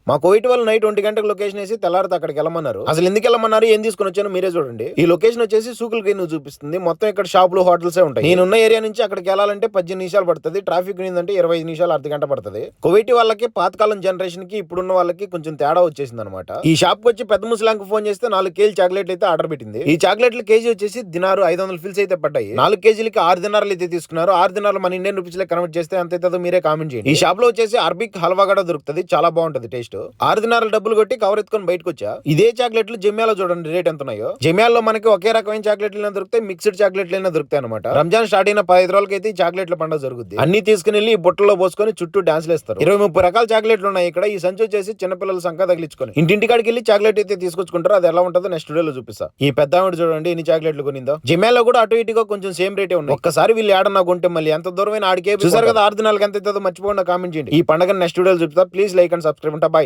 మా కోవిట్ వాళ్ళు నైట్ 1 గంటకు లొకేషన్ వేసి తెల్లారితో అక్కడికి వెళ్ళమన్నారు. అసలు ఎందుకు వెళ్ళమన్నారు, ఏం తీసుకుని వచ్చానో మీరే చూడండి. ఈ లొకేషన్ వచ్చేసి సూకులకి నువ్వు చూపిస్తుంది. మొత్తం ఇక్కడ షాపులు హోటల్సే ఉంటాయి. నేనున్న ఏరియా నుంచి అక్కడికి వెళ్ళాలంటే 18 నిమిషాలు పడుతుంది. ట్రాఫిక్ ఉందంటే 25 నిమిషాలు, అర్ధ గంట పడుతుంది. కువైట్ వాళ్ళకి పాతకాలం జనరేషన్ కి ఇప్పుడున్న వాళ్ళకి కొంచెం తేడా వచ్చేసింది అనమాట. ఈ షాప్ కి వచ్చి పెద్ద ముసలాంకు ఫోన్ చేస్తే 4 కేజీ చాక్లెట్ అయితే ఆర్డర్ పెట్టింది. ఈ చాక్లెట్లు కేజీ వచ్చేసి దినారు 500 ఫిల్స్ అయితే పడ్డాయి. 4 కేజీలకి 6 దినార్లు అయితే తీసుకున్నారు. 6 దినార్లు మన ఇండియన్ రూపీస్ లో కన్వర్ట్ చేస్తే ఎంత అవుతుందో మీరే కామెంట్ చేయండి. ఈ షాప్ లో వచ్చేసి అరబిక్ హల్వా కూడా దొరుకుతుంది, చాలా బాగుంటది టేస్ట్. 6 దినార్లు డబ్బులు కొట్టి కవర్ ఎత్తుకొని బయటకు వచ్చా. ఇదే చాక్లెట్లు జమియాలో చూడండి రేట్ ఎంత ఉన్నాయో. జమియాలో మనకి ఒకే రకమైన చాక్లెట్లు దొరుకుతాయి, మిక్స్డ్ చాక్లెట్లు దొరుకుతాయి అనమాట. రంజాన్ స్టార్ట్ అయిన 15 రోజులకి అయితే ఈ చాక్లెట్ల పండుగ జరుగుతుంది. అన్ని తీసుకుని వెళ్ళి ఈ బుట్టలో పోసుకొని చుట్టూ డాన్స్లు వేస్తారు. 20-30 రకాల చాక్లెట్లు ఉన్నాయి ఇక్కడ. ఈ సంచి వచ్చేసి చిన్నపిల్లల సంఖ తగిలించుకొని ఇంటింటికాడికి వెళ్ళి చాక్లెట్ అయితే తీసుకొచ్చుకుంటారు. అది ఎలా ఉంటుందో నెక్స్ట్ వీడియోలో చూపిస్తా. ఈ పెద్ద ఆవిడ చూడండి ఎన్ని చాక్లెట్లు కొనిందో. జమియాలో కూడా అటు ఇటుగా కొంచెం సేమ్ రేటే ఉన్నాయి. ఒక్కసారి వీళ్ళు ఏడన్నా కొంటే మళ్ళీ ఎంత దూరమైన ఆడికే చూసారు కదా. 6 దినాలకి ఎంత అవుతుందో మర్చిపోకుండా కామెంట్ చేయండి. ఈ పండుగ నెక్స్ట్ వీడియోలో చూపిస్తా. Please like and subscribe. ఉంటా, బాయ్.